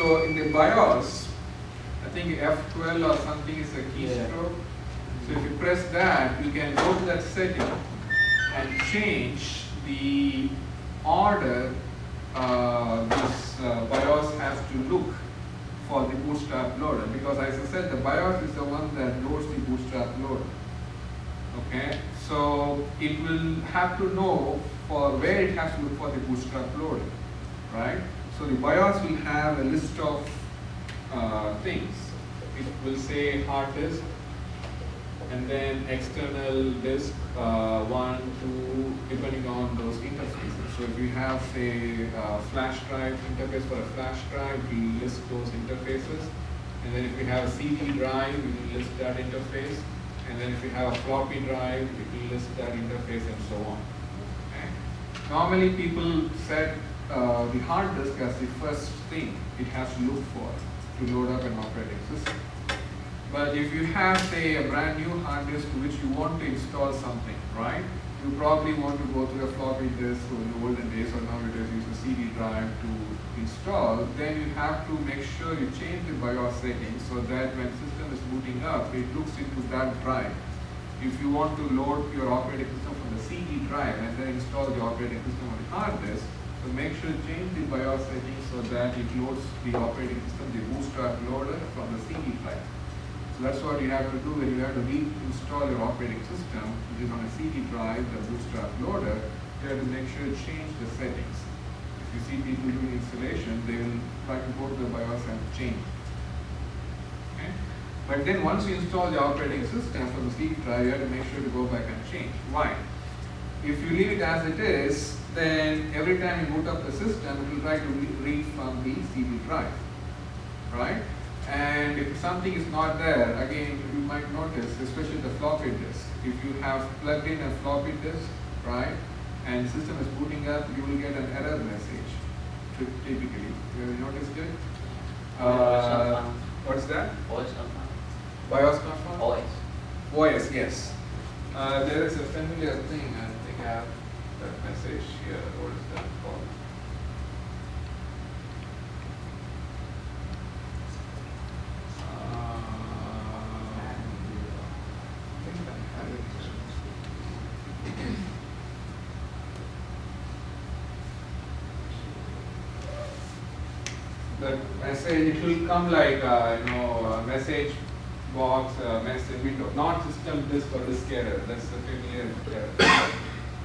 So in the BIOS, I think F12 or something is a keystroke. So if you press that, you can go to that setting and change the order this BIOS has to look for the bootstrap loader, because as I said, the BIOS is the one that loads the bootstrap loader. Okay, so it will have to know for where it has to look for the bootstrap loader, right? So the BIOS will have a list of things. It will say hard disk, and then external disk, 1, 2, depending on those interfaces. So if you have, say, flash drive interface for a flash drive, it will list those interfaces. And then if you have a CD drive, it will list that interface. And then if you have a floppy drive, it will list that interface and so on. Okay? Normally people set the hard disk as the first thing it has to look for to load up an operating system. But if you have, say, a brand new hard disk to which you want to install something, right? You probably want to go through a floppy disk, or in the olden days, or nowadays use a CD drive to install. Then you have to make sure you change the BIOS settings so that when system is booting up, it looks into that drive. If you want to load your operating system from the CD drive and then install the operating system on the hard disk, so make sure you change the BIOS settings so that it loads the operating system, the bootstrap loader, from the CD drive. So that's what you have to do when you have to reinstall your operating system, which is on a CD drive, the bootstrap loader. You have to make sure you change the settings. If you see people doing installation, they will try to go to the BIOS and change. Okay? But then once you install the operating system from the CD drive, you have to make sure to go back and change. Why? If you leave it as it is, then every time you boot up the system, it will try to read from the CD drive, right? And if something is not there, again, you might notice, especially the floppy disk. If you have plugged in a floppy disk, right, and the system is booting up, you will get an error message, typically. You have noticed it? What's that? Voice command. BIOS command? Voice. Voice, yes. There is a familiar thing, I think I have that message here. What is that called? The message, it will come like a message box, message window, not system disk or disk error. That's the familiar error,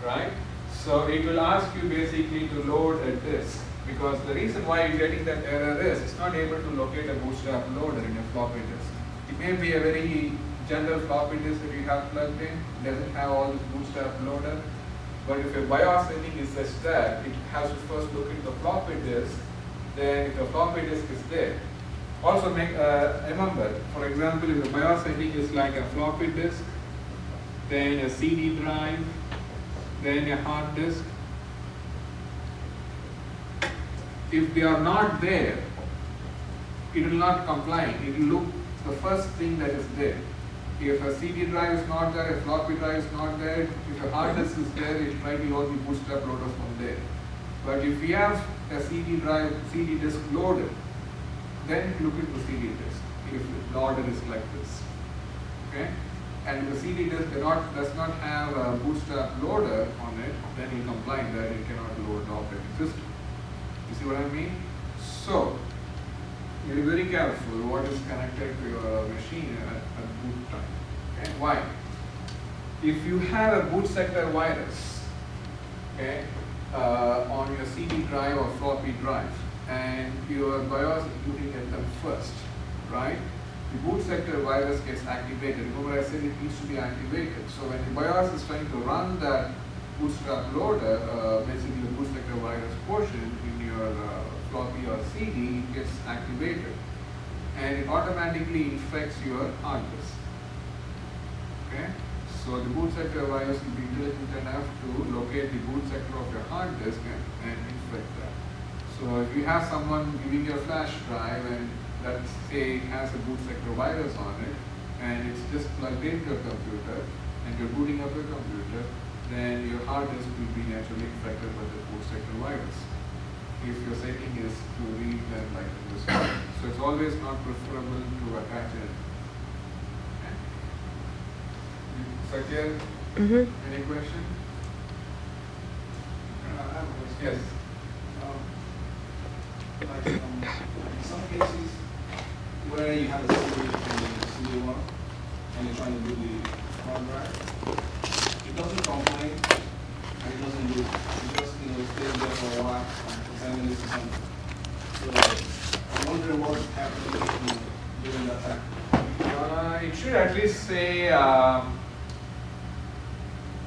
right? So it will ask you basically to load a disk, because the reason why you're getting that error is it's not able to locate a bootstrap loader in a floppy disk. It may be a very general floppy disk that you have plugged in, doesn't have all this bootstrap loader. But if your BIOS setting is such that it has to first look into the floppy disk, then if the floppy disk is there. Also remember, for example, if the BIOS setting is like a floppy disk, then a CD drive, then a hard disk. If they are not there, it will not comply. It will look the first thing that is there. If a CD drive is not there, a floppy drive is not there, if a hard disk is there, it will try to load the bootstrap loader from there. But if we have a CD drive, CD disk loaded, then look into CD disk if the order is like this. Okay? And if the CD disk does not have a bootstrap loader on it, then you comply that it cannot load the operating system. You see what I mean? So, you be very careful what is connected to your machine at boot time. Okay? Why? If you have a boot sector virus, okay, on your CD drive or floppy drive, and your BIOS is booting at them first, right? The boot sector virus gets activated. Remember I said it needs to be activated. So when the BIOS is trying to run that bootstrap loader, basically the boot sector virus portion in your floppy or CD, it gets activated. And it automatically infects your hard disk. Okay? So the boot sector virus will be intelligent enough to locate the boot sector of your hard disk and infect that. So if you have someone giving you a flash drive and that say has a boot sector virus on it, and it's just plugged into your computer, and you're booting up your computer, then your hard disk will be naturally infected by the boot sector virus. If your setting is to read them like this. always not preferable to attach it. Okay. Sakya, any question? Yes. In some cases where you have a CD and a CD1 and you're trying to do the hard drive, it doesn't complain and it doesn't do it. It just stays there for a while, for 10 minutes or something. So I'm wondering what's happening during that time. It should at least say,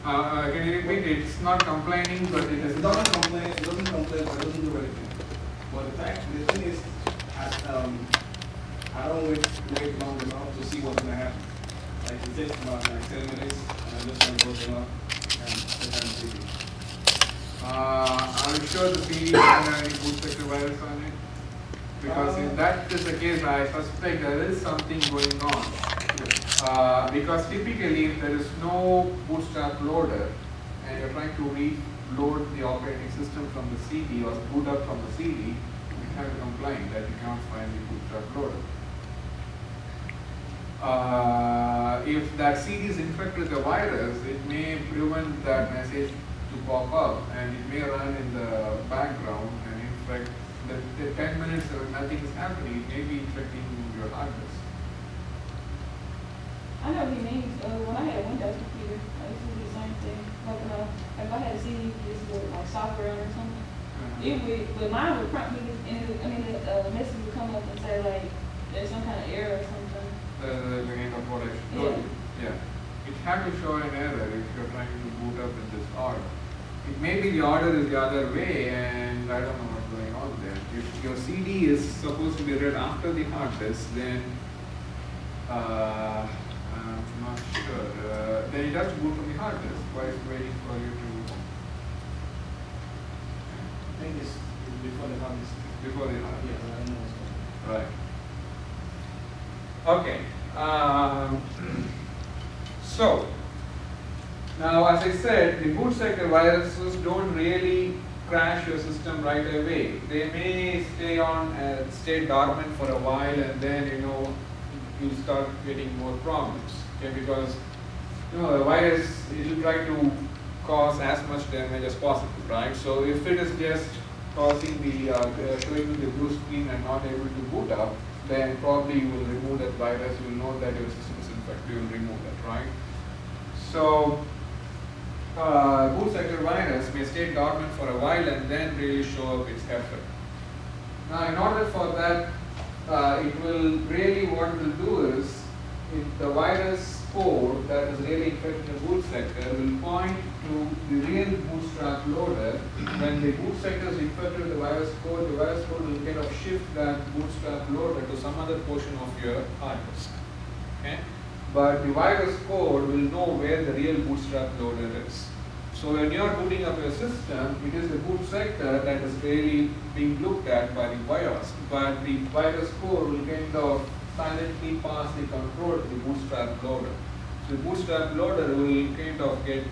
can you repeat? It's not complaining, but it doesn't complain, but it doesn't do anything. But the thing is, I don't wait long enough to see what's going to happen. Like it takes about 10 minutes, and I just want to open up and click on the CD. I'm sure the CD doesn't have any boot sector virus on it. Because if that is the case, I suspect there is something going on. Because typically, if there is no bootstrap loader, and you're trying to reload the operating system from the CD or boot up from the CD, you have a complaint that you can't find the bootstrap loader. If that CD is infected with a virus, it may prevent that message to pop up, and it may run in the background and infect. The 10 minutes or nothing is happening, it may be infecting your hard disk. I know what he means. When I had a Windows computer, I used to do the same thing. Like, if I had a CD, just go like software or something. It would, but mine would prompt me, and the message would come up and say like, there's some kind of error or something. The kind of what I told you. Yeah. It had to show an error if you're trying to boot up in this order. It may be the order is the other way, and I don't know what's going on there. If your CD is supposed to be read after the hard disk, then I'm not sure. Then it has to boot from the hard disk. Why is it waiting for you to? I think it's before the hard disk. Before the hard disk. Yeah, I know what's going on. Right. Okay. So, now as I said, the boot sector viruses don't really crash your system right away. They may stay dormant for a while, and then you'll start getting more problems. Okay, because the virus, it will try to cause as much damage as possible, right? So if it is just causing showing you the blue screen and not able to boot up, then probably you will remove that virus. You will know that your system is infected. You will remove that, right? So boot sector virus may stay dormant for a while and then really show up its effect. Now, in order for that, it will really, what it will do is, if the virus code that is really infecting the boot sector will point to the real bootstrap loader. When the boot sector is infected with the virus code will kind of shift that bootstrap loader to some other portion of your hard disk. Okay? But the virus code will know where the real bootstrap loader is. So when you are booting up your system, it is the boot sector that is really being looked at by the BIOS. But the virus code will kind of silently pass the control to the bootstrap loader. So the bootstrap loader will kind of get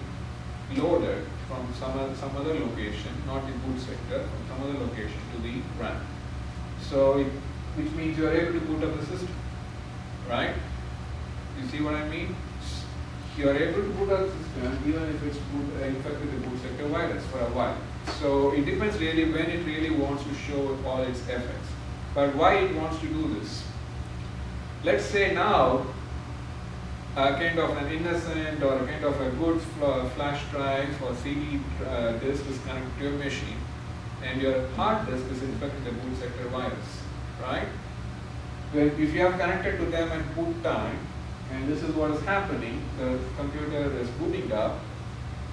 loaded from some other location, not the boot sector, from some other location to the RAM. So which means you are able to boot up the system, right? You see what I mean? You are able to boot up the system even if it's infected with the boot sector virus for a while. So it depends really when it really wants to show all its effects. But why it wants to do this? Let's say now a kind of an innocent or a kind of a good flash drive or CD disk is connected to your machine, and your hard disk is infected with the boot sector virus, right? Well, if you have connected to them at boot time, and this is what is happening, the computer is booting up,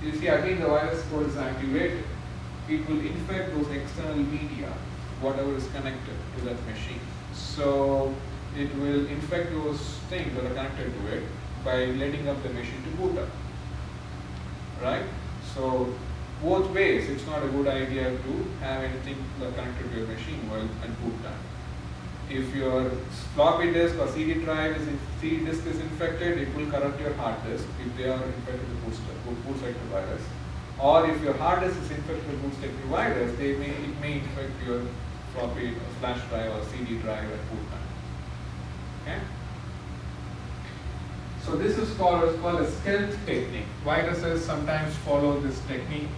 you see again the virus code is activated. It will infect those external media, whatever is connected to that machine. So it will infect those things that are connected to it by letting up the machine to boot up, right? So both ways, it's not a good idea to have anything connected to your machine while at boot time. If your floppy disk or CD drive CD disk is infected, it will corrupt your hard disk if they are infected with boot sector virus. Or if your hard disk is infected with boot sector virus, it may infect your floppy flash drive or CD drive at boot time. Okay? So this is called a stealth technique. Viruses sometimes follow this technique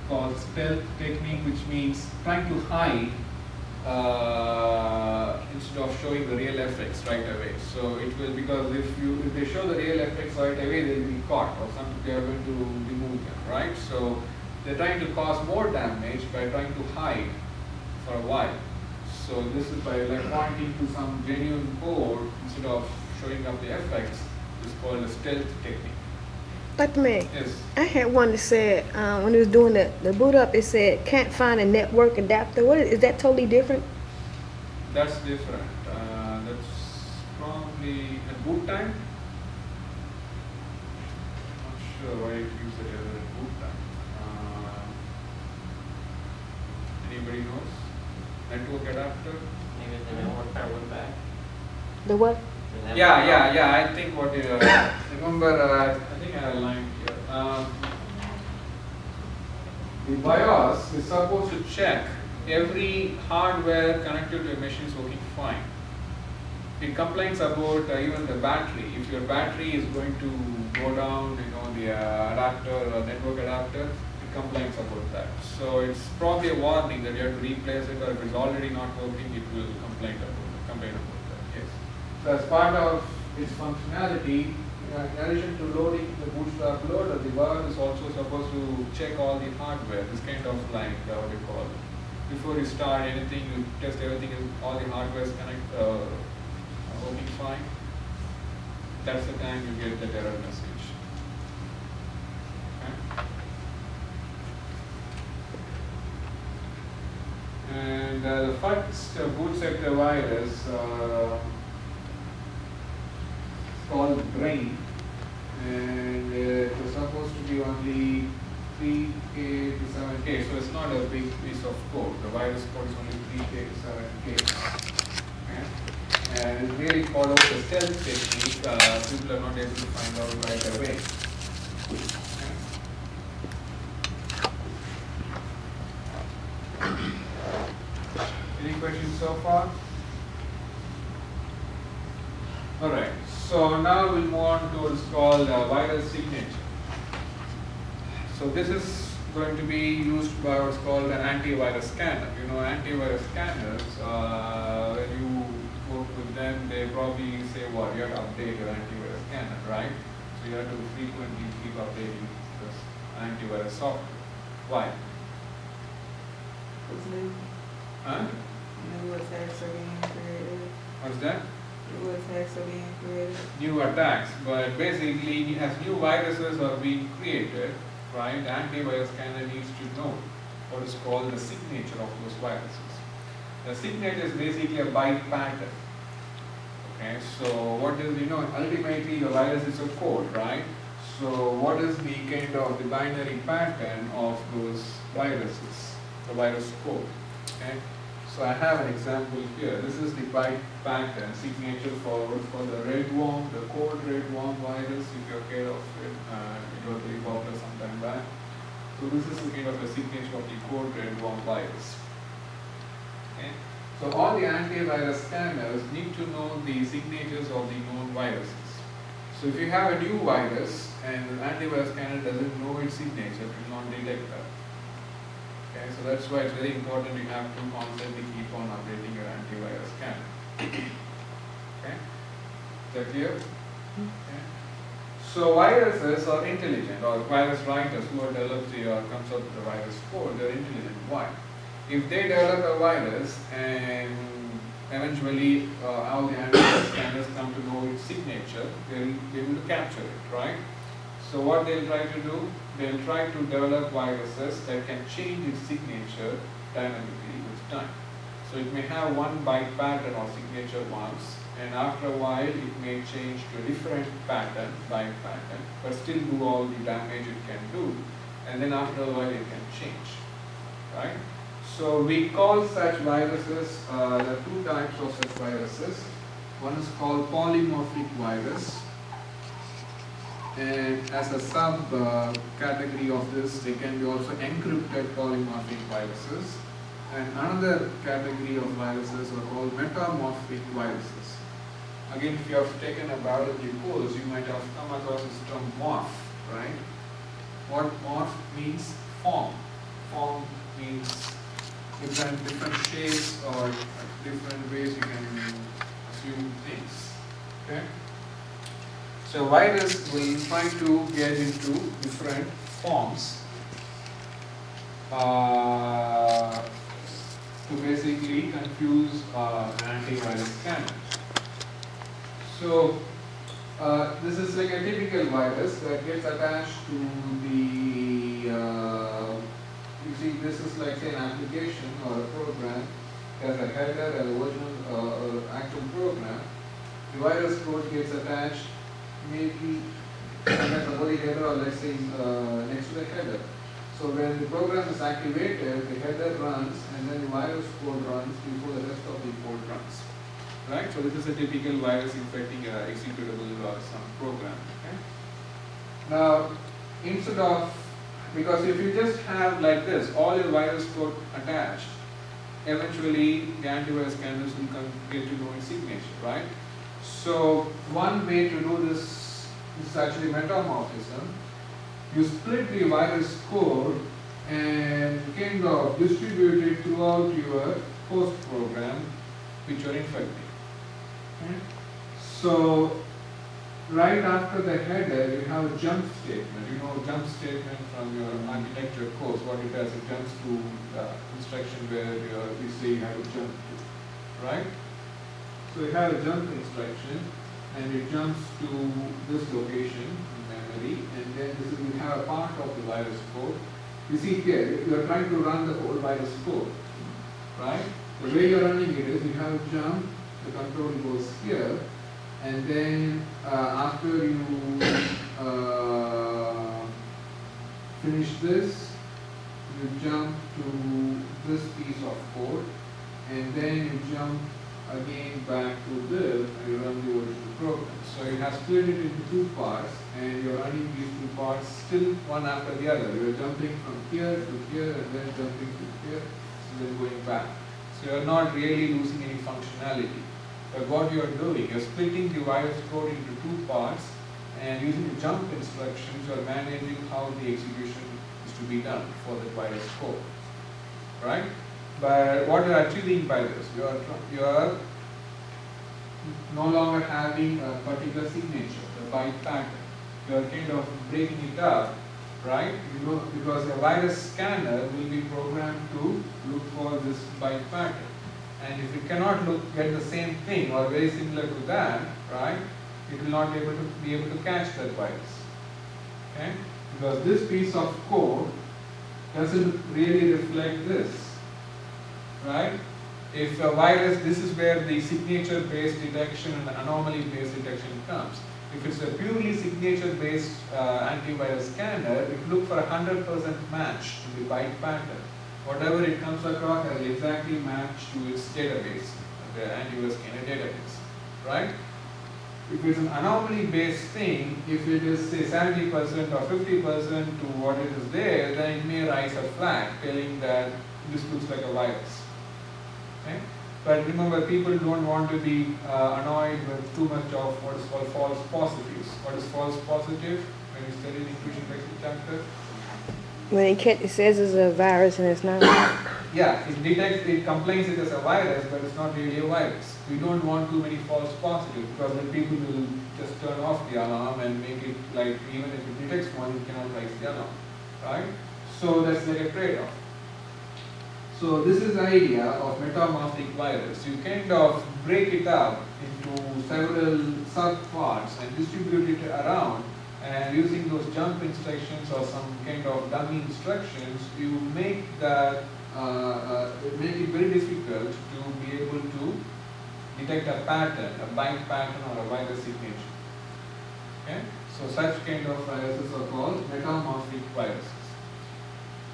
called stealth technique, which means trying to hide instead of showing the real effects right away. So it will, because if they show the real effects right away, they will be caught, or they are going to remove them, right? So they're trying to cause more damage by trying to hide for a while. So this is by like pointing to some genuine code instead of showing up the effects. It's called a stealth technique. Dr. Meg, Yes. I had one that said, when it was doing the boot up, it said, can't find a network adapter. What is that totally different? That's different. That's probably at boot time. Not sure why it use it as a boot time. Anybody knows? Network adapter? Maybe the network card went back. The what? Yeah. I think what you remember. I think I had a line here. The BIOS is supposed to check every hardware connected to a machine is working fine. It complains about even the battery. If your battery is going to go down, the adapter or network adapter, it complains about that. So it's probably a warning that you have to replace it, or if it's already not working, it will complain about that. Yes. So as part of its functionality, in addition to loading the bootstrap loader, the BIOS is also supposed to check all the hardware. This kind of like what do you call it? Before you start anything, you test everything, all the hardware is working fine. That's the time you get the error message. Okay. And the first boot sector virus called Brain, and it was supposed to be only 3K to 7K, so it's not a big piece of code. The virus code is only 3K to 7K. Okay? And it really follows the stealth technique. People are not able to find out right away. Okay. Any questions so far? Alright, so now we'll move on to what's called virus signature. So this is going to be used by what's called an antivirus scanner. Antivirus scanners, when you work with them, they probably say, what, you have to update your antivirus scanner, right? So you have to frequently keep updating this antivirus software. Why? What's new? Huh? New attacks are being created. What's that? New attacks are being created. New attacks, but basically as new viruses are being created, right, the antivirus scanner needs to know what is called the signature of those viruses. The signature is basically a byte pattern. Okay, so what is, ultimately the virus is a code, right? So what is the kind of the binary pattern of those viruses, the virus code? Okay, so I have an example here. This is the byte pattern signature for the redworm, the code redworm virus. If you're aware of it, it was very popular some time back. So this is the kind of a signature of the code redworm virus. Okay. So all the antivirus scanners need to know the signatures of the known viruses. So if you have a new virus and the antivirus scanner doesn't know its signature, it will not detect that. Okay, so that's why it's very important you have to constantly keep on updating your antivirus scanner. Okay, is that clear? Okay. So viruses are intelligent, or virus writers who have developed or comes up with the virus code, they're intelligent. Why? If they develop a virus and eventually all the antivirus scanners come to know its signature, they'll be able to capture it, right? So what they'll try to do, they'll try to develop viruses that can change its signature dynamically with time. So it may have one byte pattern or signature once, and after a while it may change to a different pattern, byte pattern, but still do all the damage it can do, and then after a while it can change, right? So we call such viruses, there are two types of such viruses. One is called polymorphic virus, and as a sub category of this, they can be also encrypted polymorphic viruses. And another category of viruses are called metamorphic viruses. Again, if you have taken a biology course, you might have come across this term morph, right? What morph means? Form. Form means different shapes or different ways you can assume things. Okay? So virus will try to get into different forms to basically confuse an antivirus scanner. So this is like a typical virus that gets attached to the, you see this is like say an application or a program, has a header, a version or actual program. The virus code gets attached maybe under the body header or let's say next to the header. So when the program is activated, the header runs and then the virus code runs before the rest of the code runs. Right? So this is a typical virus infecting an executable or some program. Okay? Now, instead of, because if you just have like this, all your virus code attached, eventually the antivirus scanners will get to know its signature, right? So one way to do this is actually metamorphism. You split the virus code and kind of distribute it throughout your host program which you are infecting. Okay? So right after the header you have a jump statement. You know jump statement from your architecture course, what it does, it jumps to the instruction where you say you have to jump to, right? So you have a jump instruction and it jumps to this location in memory, and then this is, you have a part of the virus code. You see here, you are trying to run the whole virus code, right? The way you are running it is you have a jump, the control goes here, and then after you finish this, you jump to this piece of code, and then you jump again back to this and you run the original program. So you have split it into two parts and you're running these two parts still one after the other. You're jumping from here to here and then jumping to here and then going back. So you're not really losing any functionality. But what you're doing, you're splitting the virus code into two parts and using the jump instructions, you're managing how the execution is to be done for the virus code. Right? But what you are achieving by this, you are no longer having a particular signature, the byte pattern. You are kind of breaking it up, right? You know, because a virus scanner will be programmed to look for this byte pattern. And if it cannot get the same thing or very similar to that, right, it will not be able to catch that virus. Okay? Because this piece of code doesn't really reflect this. Right? If a virus, this is where the signature-based detection and anomaly-based detection comes. If it's a purely signature-based antivirus scanner, it will look for 100% match to the byte pattern. Whatever it comes across has exactly matched to its database, the antivirus scanner database. Right? If it's an anomaly-based thing, if it is say 70% or 50% to what it is there, then it may raise a flag telling that this looks like a virus. Okay? But remember, people don't want to be annoyed with too much of what is called false positives. What is false positive? When you study the inclusion textbook chapter? When it says it's a virus and it's not. Yeah, it complains it as a virus, but it's not really a virus. We don't want too many false positives because then people will just turn off the alarm and make it like even if it detects one, it cannot raise the alarm. Right? So that's like a trade-off. So this is the idea of metamorphic virus. You kind of break it up into several sub-parts and distribute it around, and using those jump instructions or some kind of dummy instructions, you make that make it very difficult to be able to detect a pattern, a byte pattern or a virus signature. Okay? So such kind of viruses are called metamorphic viruses.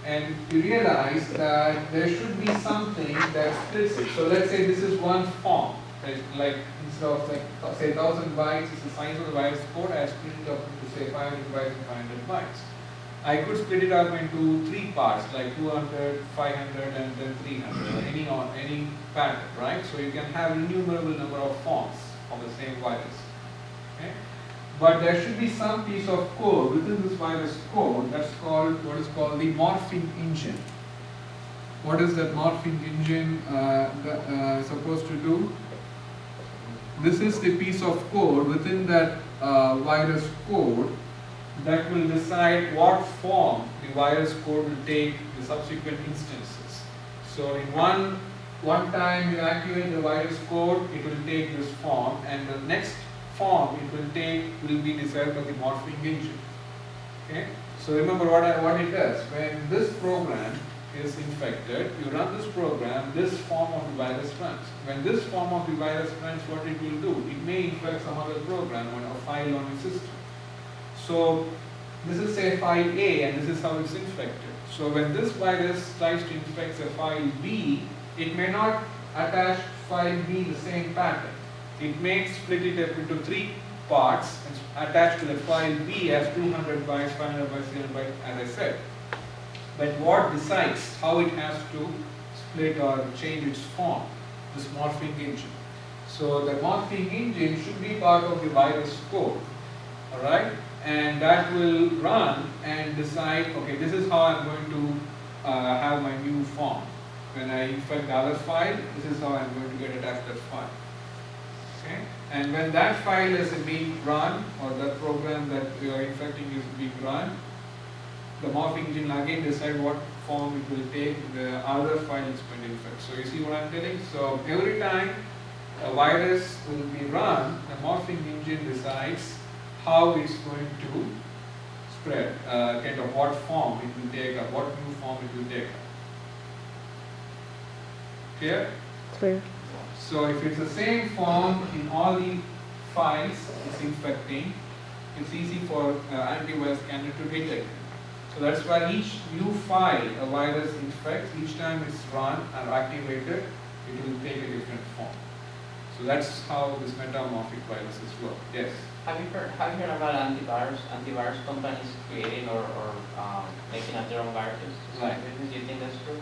And you realize that there should be something that splits it. So let's say this is one form. Like instead of like say 1000 bytes is the size of the virus code, I split it up into say 500 bytes and 500 bytes. I could split it up into 3 parts, like 200, 500, and then 300, any pattern, right? So you can have innumerable number of forms of the same virus. Okay? But there should be some piece of code within this virus code that's called what is called the morphing engine. What is that morphing engine supposed to do? This is the piece of code within that virus code that will decide what form the virus code will take the subsequent instances. So in one time you activate the virus code, it will take this form, and the next form it will take will be decided by the morphing engine. Okay? So remember what it does. When this program is infected, you run this program, this form of the virus runs. When this form of the virus runs, what it will do? It may infect some other program or a file on your system. So this is say file A, and this is how it's infected. So when this virus tries to infect a file B, it may not attach file B the same pattern. It may split it up into 3 parts and attach to the file B as 200 bytes, 500 bytes, 300 bytes, as I said. But what decides how it has to split or change its form? This morphing engine. So the morphing engine should be part of the virus code, alright? And that will run and decide, okay, this is how I'm going to have my new form. When I infect the other file, this is how I'm going to get attached to that file. Okay? And when that file is being run, or that program that you are infecting is being run, the morphing engine will again decide what form it will take the other file it's going to infect. So you see what I'm telling? So every time a virus will be run, the morphing engine decides how it's going to spread, kind of what form it will take up, what new form it will take up. Clear? Clear. So if it's the same form in all the files it's infecting, it's easy for antivirus scanner to detect. So that's why each new file a virus infects, each time it's run or activated, it will take a different form. So that's how this metamorphic viruses work. Yes? Have you heard about antivirus companies creating or making up their own viruses? Right. Do you think that's true?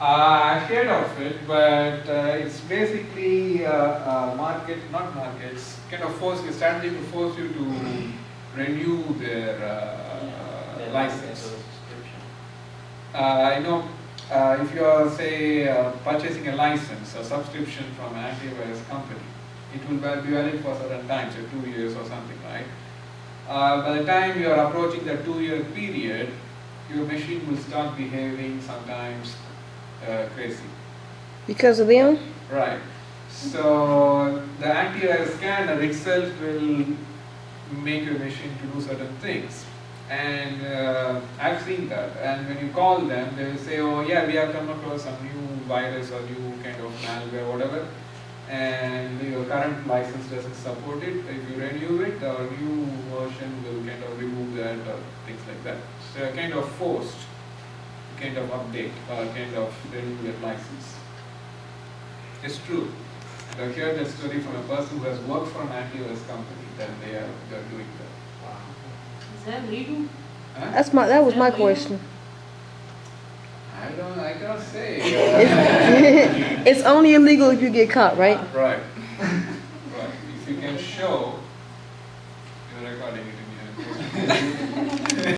I've heard of it, but it's basically not markets, kind of strategy to force you to renew their license. I know if you are, say, purchasing a license, a subscription from an antivirus company, it will be valid for certain times, so 2 years or something, right? By the time you are approaching the 2-year period, your machine will start behaving sometimes crazy. Because of them? Right. So the antivirus scanner itself will make your machine to do certain things. And I've seen that. And when you call them, they will say, oh yeah, we have come across some new virus or new kind of malware, whatever. And your current license doesn't support it. If you renew it, our new version will kind of remove that or things like that. So kind of forced kind of update or kind of renew that license. It's true. And I've heard that story from a person who has worked for an antivirus company that they are doing that. Wow. Is that legal? Huh? That was my question. I cannot say. It's only illegal if you get caught, right? Right. Right. If you can show, you're recording it in here.